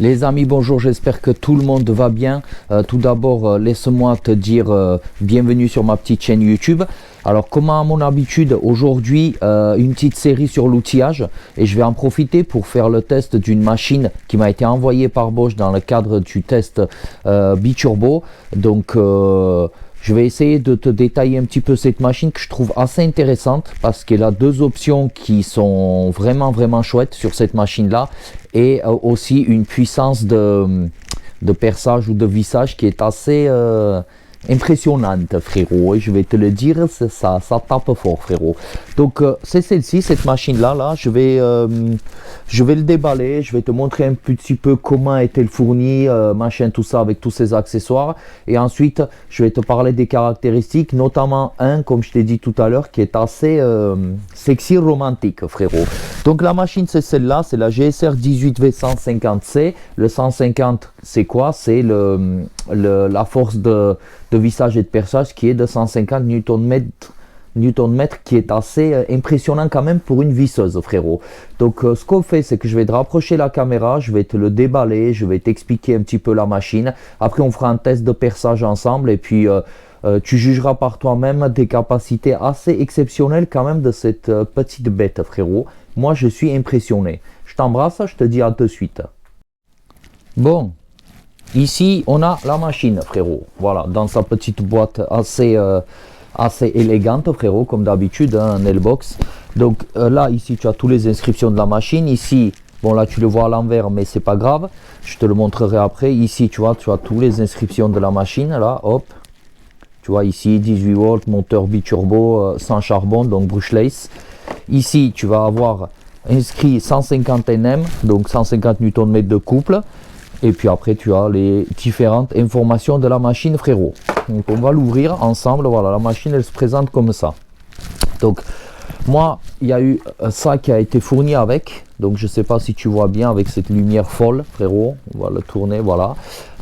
Les amis, bonjour, j'espère que tout le monde va bien. Tout d'abord, laisse-moi te dire bienvenue sur ma petite chaîne YouTube. Alors, comme à mon habitude, aujourd'hui, une petite série sur l'outillage. Et je vais en profiter pour faire le test d'une machine qui m'a été envoyée par Bosch dans le cadre du test Biturbo. Donc, je vais essayer de te détailler un petit peu cette machine que je trouve assez intéressante parce qu'elle a deux options qui sont vraiment chouettes sur cette machine-là et aussi une puissance de perçage ou de vissage qui est assez impressionnante, frérot. Et je vais te le dire, ça tape fort, frérot. Donc c'est celle-ci, cette machine-là, je vais le déballer, je vais te montrer un petit peu comment est-elle fournie, machin, tout ça avec tous ses accessoires. Et ensuite, je vais te parler des caractéristiques, notamment un, comme je t'ai dit tout à l'heure, qui est assez sexy, romantique, frérot. Donc la machine, c'est celle-là, c'est la GSR 18V150C. Le 150, c'est quoi? C'est la force de vissage et de perçage qui est de 150 Nm, qui est assez impressionnant quand même pour une visseuse, frérot. Donc ce qu'on fait, c'est que je vais te rapprocher la caméra, je vais te le déballer, je vais t'expliquer un petit peu la machine. Après on fera un test de perçage ensemble et puis tu jugeras par toi-même des capacités assez exceptionnelles quand même de cette petite bête, frérot. Moi je suis impressionné. Je t'embrasse, je te dis à tout de suite. Bon. Ici, on a la machine, frérot. Voilà, dans sa petite boîte assez élégante, frérot, comme d'habitude, hein, un L-box. Donc là, ici, tu as toutes les inscriptions de la machine. Ici, bon, là, tu le vois à l'envers, mais c'est pas grave. Je te le montrerai après. Ici, tu as toutes les inscriptions de la machine. Là, hop. Tu vois, ici, 18 volts, moteur biturbo, sans charbon, donc brushless. Ici, tu vas avoir inscrit 150 Nm, donc 150 Nm de couple. Et puis après, tu as les différentes informations de la machine, frérot. Donc, on va l'ouvrir ensemble. Voilà, la machine, elle se présente comme ça. Donc, moi, il y a eu ça qui a été fourni avec. Donc, je ne sais pas si tu vois bien avec cette lumière folle, frérot. On va le tourner, voilà.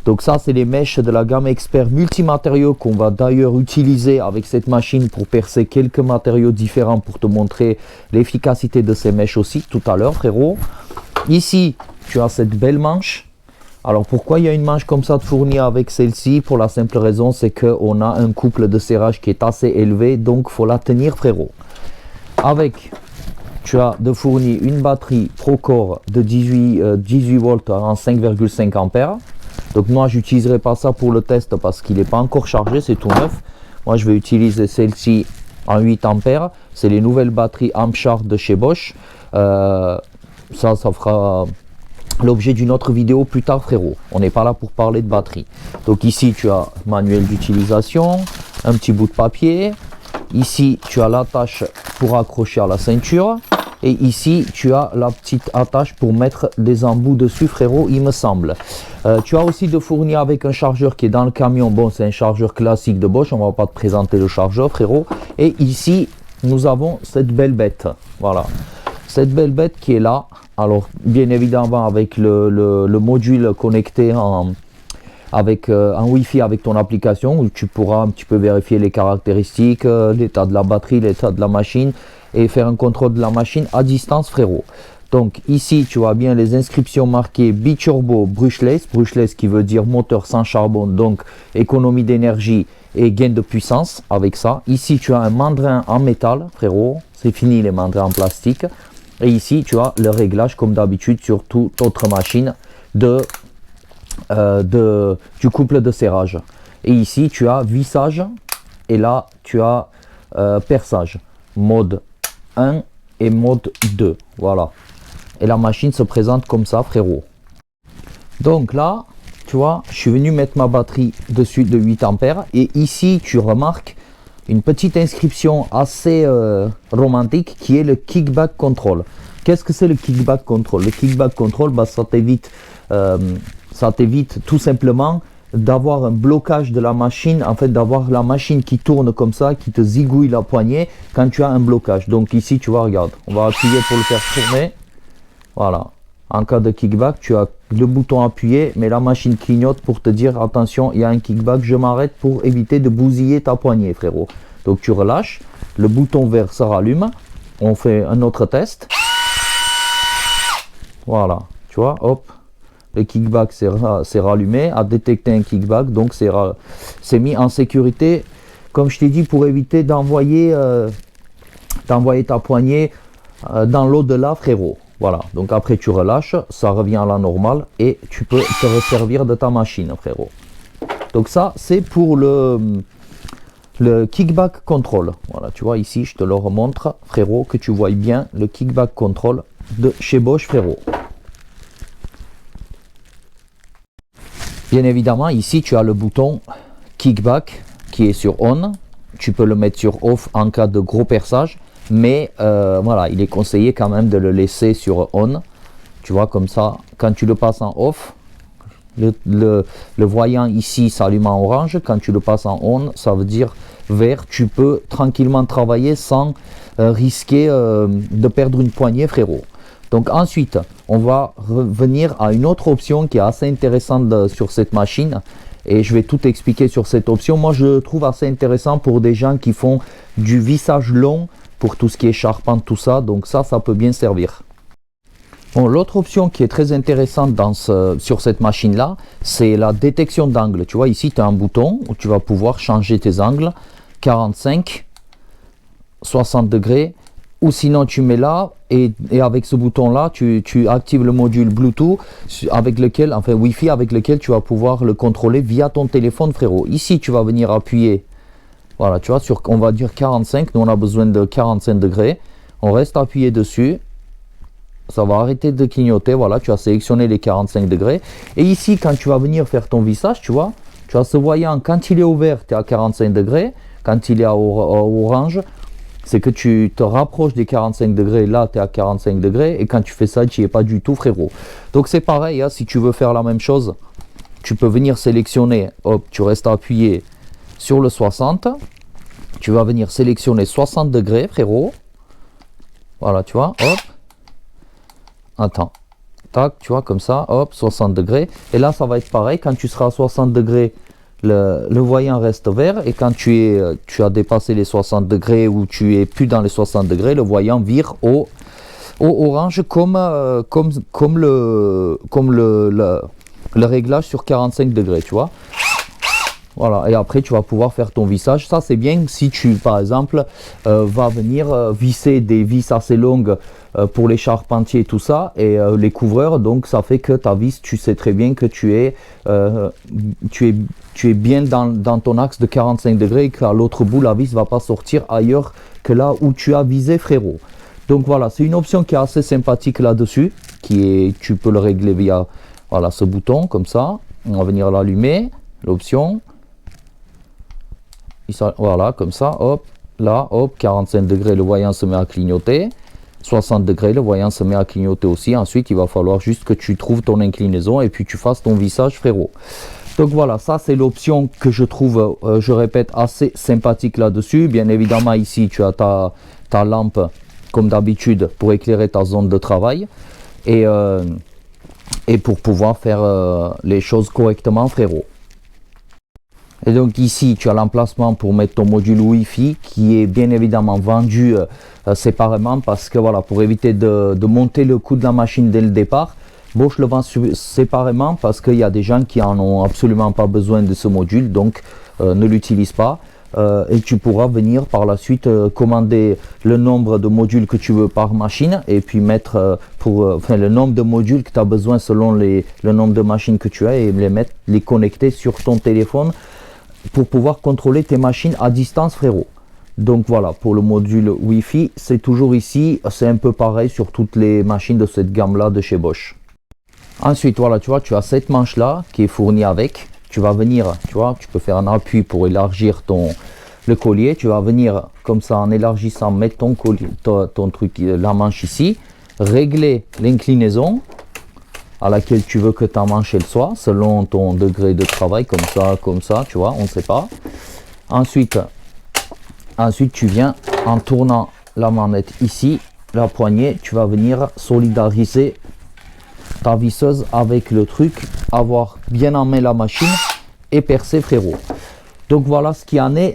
Donc, ça, c'est les mèches de la gamme Expert Multimatériaux qu'on va d'ailleurs utiliser avec cette machine pour percer quelques matériaux différents pour te montrer l'efficacité de ces mèches aussi tout à l'heure, frérot. Ici, tu as cette belle manche. Alors pourquoi il y a une manche comme ça de fournie avec celle-ci? Pour la simple raison, c'est qu'on a un couple de serrage qui est assez élevé, donc il faut la tenir, frérot. Avec, tu as de fourni une batterie Procore de 18 volts en 5,5 ampères. Donc moi, j'utiliserai pas ça pour le test parce qu'il n'est pas encore chargé, c'est tout neuf. Moi, je vais utiliser celle-ci en 8 ampères. C'est les nouvelles batteries Amchart de chez Bosch. Ça fera l'objet d'une autre vidéo plus tard, frérot. On n'est pas là pour parler de batterie. Donc ici, tu as manuel d'utilisation, un petit bout de papier. Ici, tu as l'attache pour accrocher à la ceinture. Et ici, tu as la petite attache pour mettre des embouts dessus, frérot, il me semble. Tu as aussi de fournir avec un chargeur qui est dans le camion. Bon, c'est un chargeur classique de Bosch. On ne va pas te présenter le chargeur, frérot. Et ici, nous avons cette belle bête. Voilà. Cette belle bête qui est là. Alors, bien évidemment, avec le module connecté en Wi-Fi avec ton application, où tu pourras un petit peu vérifier les caractéristiques, l'état de la batterie, l'état de la machine, et faire un contrôle de la machine à distance, frérot. Donc, ici, tu vois bien les inscriptions marquées Biturbo brushless, brushless qui veut dire moteur sans charbon, donc économie d'énergie et gain de puissance avec ça. Ici, tu as un mandrin en métal, frérot, c'est fini les mandrins en plastique. Et ici, tu as le réglage, comme d'habitude, sur toute autre machine du couple de serrage. Et ici, tu as vissage. Et là, tu as perçage. Mode 1 et mode 2. Voilà. Et la machine se présente comme ça, frérot. Donc là, tu vois, je suis venu mettre ma batterie dessus de 8 ampères. Et ici, tu remarques une petite inscription assez romantique qui est le kickback control. Qu'est-ce que c'est le kickback control? Le kickback control, bah, ça t'évite tout simplement d'avoir un blocage de la machine, en fait d'avoir la machine qui tourne comme ça, qui te zigouille la poignée quand tu as un blocage. Donc ici, tu vois, regarde, on va appuyer pour le faire tourner. Voilà. En cas de kickback, tu as le bouton appuyé, mais la machine clignote pour te dire attention, il y a un kickback, je m'arrête pour éviter de bousiller ta poignée, frérot. Donc tu relâches, le bouton vert se rallume, on fait un autre test. Voilà, tu vois, hop, le kickback s'est rallumé, a détecté un kickback, donc c'est mis en sécurité, comme je t'ai dit, pour éviter d'envoyer ta poignée dans l'au-delà, frérot. Voilà, donc après tu relâches, ça revient à la normale et tu peux te resservir de ta machine, frérot. Donc ça, c'est pour le kickback control. Voilà, tu vois ici, je te le remontre, frérot, que tu vois bien le kickback control de chez Bosch, frérot. Bien évidemment, ici, tu as le bouton kickback qui est sur on. Tu peux le mettre sur off en cas de gros perçage. Mais voilà, il est conseillé quand même de le laisser sur on. Tu vois, comme ça, quand tu le passes en off, le voyant ici s'allume en orange. Quand tu le passes en on, ça veut dire vert. Tu peux tranquillement travailler sans risquer de perdre une poignée, frérot. Donc ensuite, on va revenir à une autre option qui est assez intéressante sur cette machine. Et je vais tout expliquer sur cette option. Moi, je le trouve assez intéressant pour des gens qui font du vissage long, pour tout ce qui est charpente, tout ça. Donc ça peut bien servir. Bon, l'autre option qui est très intéressante sur cette machine-là, c'est la détection d'angle. Tu vois, ici, tu as un bouton où tu vas pouvoir changer tes angles. 45, 60 degrés. Ou sinon, tu mets là et avec ce bouton-là, tu actives le module Bluetooth avec lequel, enfin Wi-Fi, avec lequel tu vas pouvoir le contrôler via ton téléphone, frérot. Ici, tu vas venir appuyer. Voilà, tu vois, on va dire 45, nous on a besoin de 45 degrés. On reste appuyé dessus. Ça va arrêter de clignoter, voilà, tu as sélectionné les 45 degrés. Et ici, quand tu vas venir faire ton vissage, tu vois, tu as ce voyant, quand il est ouvert, tu es à 45 degrés. Quand il est à orange, c'est que tu te rapproches des 45 degrés, là tu es à 45 degrés. Et quand tu fais ça, tu n'y es pas du tout, frérot. Donc c'est pareil, hein, si tu veux faire la même chose, tu peux venir sélectionner, hop, tu restes appuyé sur le 60, tu vas venir sélectionner 60 degrés, frérot. Voilà, tu vois, hop. Attends, tac, tu vois, comme ça, hop, 60 degrés. Et là, ça va être pareil, quand tu seras à 60 degrés, le voyant reste vert. Et quand tu as dépassé les 60 degrés ou tu es plus dans les 60 degrés, le voyant vire au orange comme le réglage sur 45 degrés, tu vois. Voilà, et après tu vas pouvoir faire ton vissage. Ça c'est bien si tu, par exemple, vas venir visser des vis assez longues pour les charpentiers et tout ça, et les couvreurs. Donc ça fait que ta vis, tu sais très bien que tu es bien dans ton axe de 45 degrés et qu'à l'autre bout, la vis ne va pas sortir ailleurs que là où tu as visé, frérot. Donc voilà, c'est une option qui est assez sympathique là-dessus, tu peux le régler via voilà, ce bouton, comme ça. On va venir l'allumer, l'option. Voilà, comme ça, hop, là, hop, 45 degrés, le voyant se met à clignoter. 60 degrés, le voyant se met à clignoter aussi. Ensuite, il va falloir juste que tu trouves ton inclinaison et puis tu fasses ton vissage, frérot. Donc voilà, ça c'est l'option que je trouve, je répète, assez sympathique là-dessus. Bien évidemment, ici, tu as ta lampe, comme d'habitude, pour éclairer ta zone de travail. Et pour pouvoir faire les choses correctement, frérot. Et donc ici, tu as l'emplacement pour mettre ton module Wi-Fi qui est bien évidemment vendu séparément parce que voilà, pour éviter de monter le coût de la machine dès le départ, Bosch le vend séparément parce qu'il y a des gens qui en ont absolument pas besoin de ce module, donc ne l'utilise pas. Et tu pourras venir par la suite commander le nombre de modules que tu veux par machine et puis mettre le nombre de modules que tu as besoin selon le nombre de machines que tu as et les connecter sur ton téléphone pour pouvoir contrôler tes machines à distance, frérot. Donc voilà, pour le module Wi-Fi, c'est toujours ici, c'est un peu pareil sur toutes les machines de cette gamme-là de chez Bosch. Ensuite, voilà, tu vois, tu as cette manche-là qui est fournie avec. Tu vas venir, tu vois, tu peux faire un appui pour élargir le collier. Tu vas venir comme ça en élargissant, mettre ton collier, ton truc, la manche ici, régler l'inclinaison à laquelle tu veux que ta manche elle soit, selon ton degré de travail, comme ça, tu vois, on ne sait pas. Ensuite, tu viens en tournant la manette ici, la poignée, tu vas venir solidariser ta visseuse avec le truc, avoir bien en main la machine et percer, frérot. Donc voilà ce qui en est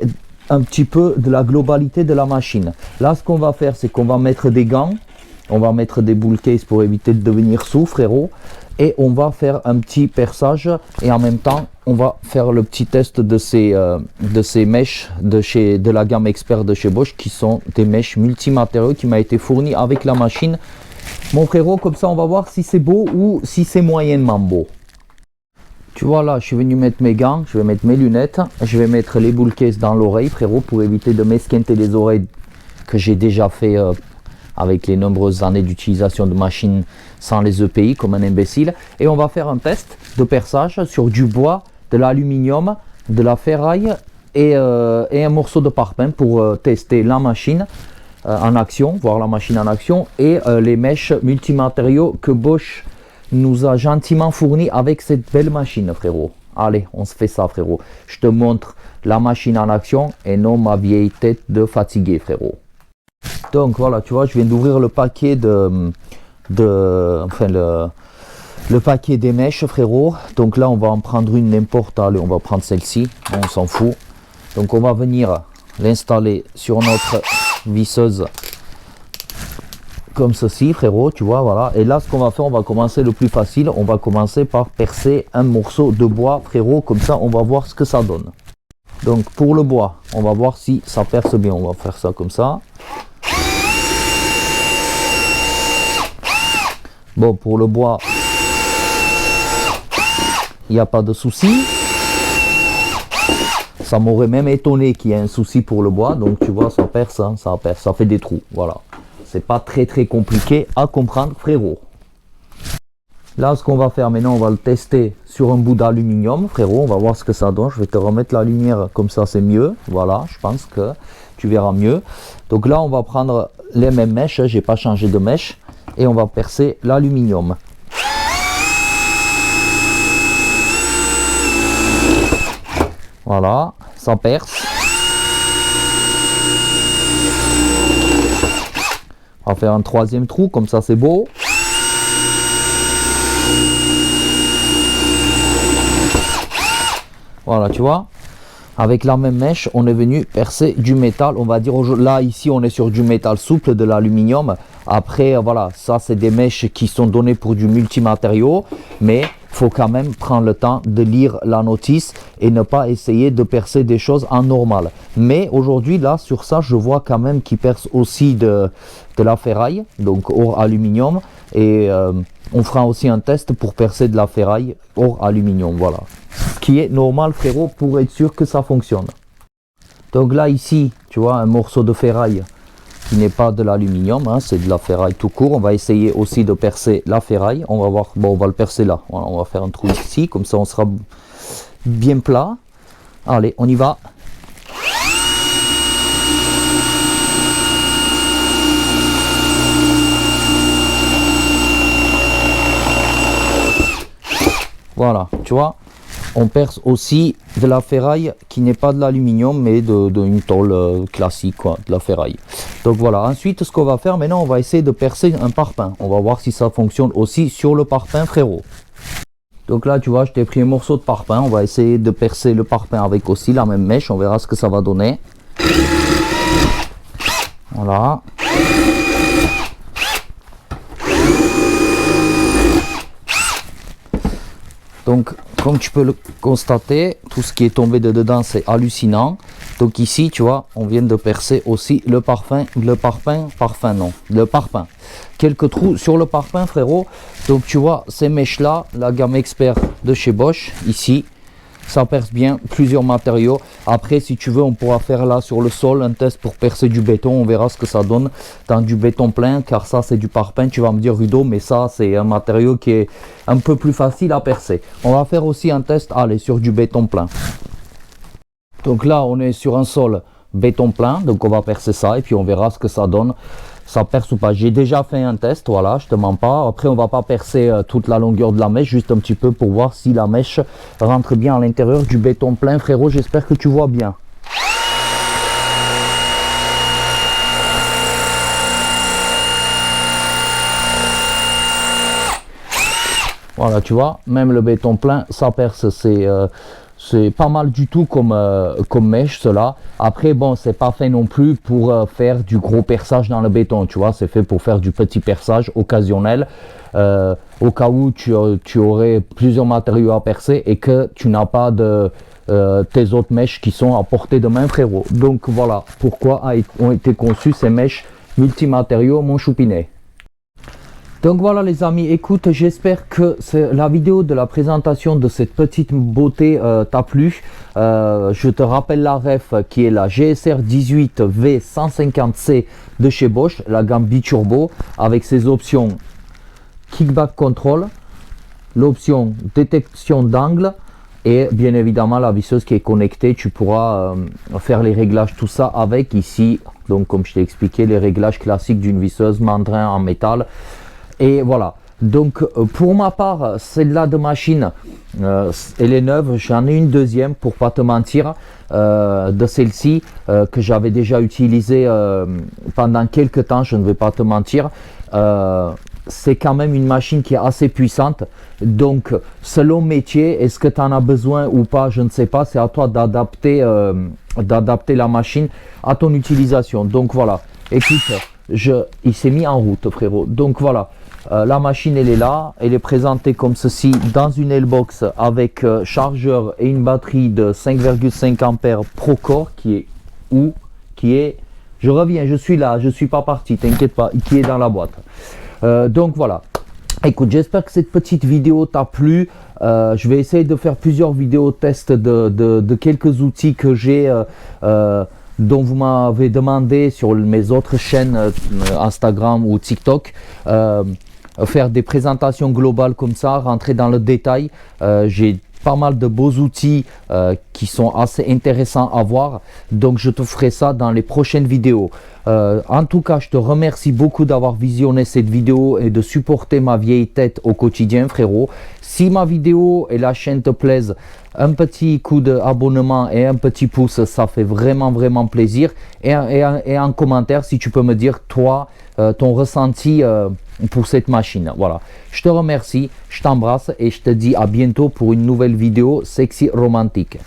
un petit peu de la globalité de la machine. Là, ce qu'on va faire, c'est qu'on va mettre des gants. On va mettre des bull case pour éviter de devenir sous, frérot. et on va faire un petit perçage et en même temps on va faire le petit test de ces mèches de la gamme Expert de chez Bosch, qui sont des mèches multimatériaux qui m'a été fourni avec la machine, mon frérot. Comme ça on va voir si c'est beau ou si c'est moyennement beau. Tu vois, là je suis venu mettre mes gants, je vais mettre mes lunettes, je vais mettre les boules caisses dans l'oreille, frérot, pour éviter de m'esquinter les oreilles, que j'ai déjà fait avec les nombreuses années d'utilisation de machines sans les EPI comme un imbécile. Et on va faire un test de perçage sur du bois, de l'aluminium, de la ferraille et un morceau de parpaing pour tester la machine en action, voir la machine en action, et les mèches multimatériaux que Bosch nous a gentiment fourni avec cette belle machine, frérot. Allez, on se fait ça, frérot. Je te montre la machine en action et non ma vieille tête de fatigué, frérot. Donc voilà, tu vois, je viens d'ouvrir le paquet le paquet des mèches, frérot. Donc là, on va en prendre une n'importe. Allez, on va prendre celle-ci, on s'en fout. Donc on va venir l'installer sur notre visseuse comme ceci, frérot, tu vois, voilà. Et là, ce qu'on va faire, on va commencer le plus facile. On va commencer par percer un morceau de bois, frérot. Comme ça, on va voir ce que ça donne. Donc pour le bois, on va voir si ça perce bien. On va faire ça comme ça. Bon, pour le bois, il n'y a pas de souci. Ça m'aurait même étonné qu'il y ait un souci pour le bois. Donc tu vois, ça perce, hein, ça perce, ça fait des trous, voilà. C'est pas très compliqué à comprendre, frérot. Là, ce qu'on va faire maintenant, on va le tester sur un bout d'aluminium, frérot. On va voir ce que ça donne. Je vais te remettre la lumière, comme ça c'est mieux. Voilà, je pense que tu verras mieux. Donc là, on va prendre les mêmes mèches. J'ai pas changé de mèche. Et on va percer l'aluminium. Voilà, ça perce. On va faire un troisième trou, comme ça c'est beau. Voilà, tu vois, avec la même mèche, on est venu percer du métal. On va dire, là, ici, on est sur du métal souple, de l'aluminium. Après, voilà, ça, c'est des mèches qui sont données pour du multimatériau. Mais il faut quand même prendre le temps de lire la notice et ne pas essayer de percer des choses en normal. Mais aujourd'hui, là, sur ça, je vois quand même qu'ils percent aussi de la ferraille, donc hors aluminium. Et on fera aussi un test pour percer de la ferraille hors aluminium, voilà. Ce qui est normal, frérot, pour être sûr que ça fonctionne. Donc là, ici, tu vois, un morceau de ferraille qui n'est pas de l'aluminium, hein, c'est de la ferraille tout court. On va essayer aussi de percer la ferraille. On va voir, bon, on va le percer là. Voilà, on va faire un trou ici, comme ça on sera bien plat. Allez, on y va. Voilà, tu vois, on perce aussi de la ferraille qui n'est pas de l'aluminium, mais d'une tôle classique, quoi, de la ferraille. Donc voilà, ensuite ce qu'on va faire maintenant, on va essayer de percer un parpaing. On va voir si ça fonctionne aussi sur le parpaing, frérot. Donc là, tu vois, je t'ai pris un morceau de parpaing. On va essayer de percer le parpaing avec aussi la même mèche. On verra ce que ça va donner. Voilà. Donc, comme tu peux le constater, tout ce qui est tombé de dedans, c'est hallucinant. Donc ici, tu vois, on vient de percer aussi le parpaing. Quelques trous sur le parpaing, frérot. Donc tu vois, ces mèches-là, la gamme Expert de chez Bosch, ici, ça perce bien plusieurs matériaux. Après, si tu veux, on pourra faire là sur le sol un test pour percer du béton. On verra ce que ça donne dans du béton plein, car ça c'est du parpaing. Tu vas me dire, Rudo, mais ça c'est un matériau qui est un peu plus facile à percer. On va faire aussi un test, allez, sur du béton plein. Donc là, on est sur un sol béton plein, donc on va percer ça et puis on verra ce que ça donne. Ça perce ou pas. J'ai déjà fait un test, voilà, je te mens pas. Après, on va pas percer toute la longueur de la mèche, juste un petit peu pour voir si la mèche rentre bien à l'intérieur du béton plein, frérot. J'espère que tu vois bien. Voilà, tu vois, même le béton plein, ça perce. C'est c'est pas mal du tout comme mèche cela. Après bon, c'est pas fait non plus pour faire du gros perçage dans le béton, tu vois, c'est fait pour faire du petit perçage occasionnel au cas où tu aurais plusieurs matériaux à percer et que tu n'as pas de tes autres mèches qui sont à portée de main, frérot. Donc voilà pourquoi ont été conçues ces mèches multimatériaux mon choupinet. Donc voilà les amis, écoute, j'espère que la vidéo de la présentation de cette petite beauté t'a plu. Je te rappelle la ref qui est la GSR 18 V150C de chez Bosch, la gamme biturbo avec ses options kickback control, l'option détection d'angle et bien évidemment la visseuse qui est connectée. Tu pourras faire les réglages, tout ça avec ici. Donc comme je t'ai expliqué, les réglages classiques d'une visseuse mandrin en métal. Et voilà, donc pour ma part, celle-là de machine, elle est neuve. J'en ai une deuxième pour pas te mentir, de celle-ci que j'avais déjà utilisée pendant quelques temps, je ne vais pas te mentir. C'est quand même une machine qui est assez puissante. Donc selon métier, est-ce que tu en as besoin ou pas, je ne sais pas. C'est à toi d'adapter la machine à ton utilisation. Donc voilà, écoute, il s'est mis en route, frérot. Donc voilà. La machine elle est là, elle est présentée comme ceci dans une L-Box avec chargeur et une batterie de 5,5 ampères Procore je reviens, je suis là, je suis pas parti, t'inquiète pas, qui est dans la boîte. Donc voilà, écoute, j'espère que cette petite vidéo t'a plu. Je vais essayer de faire plusieurs vidéos test de quelques outils que j'ai dont vous m'avez demandé sur mes autres chaînes Instagram ou TikTok. Faire des présentations globales comme ça, rentrer dans le détail. J'ai pas mal de beaux outils qui sont assez intéressants à voir, donc je te ferai ça dans les prochaines vidéos. En tout cas, je te remercie beaucoup d'avoir visionné cette vidéo et de supporter ma vieille tête au quotidien, frérot. Si ma vidéo et la chaîne te plaisent, un petit coup d'abonnement et un petit pouce, ça fait vraiment plaisir. Et en commentaire, si tu peux me dire toi ton ressenti pour cette machine. Voilà, je te remercie, je t'embrasse et je te dis à bientôt pour une nouvelle vidéo sexy romantique.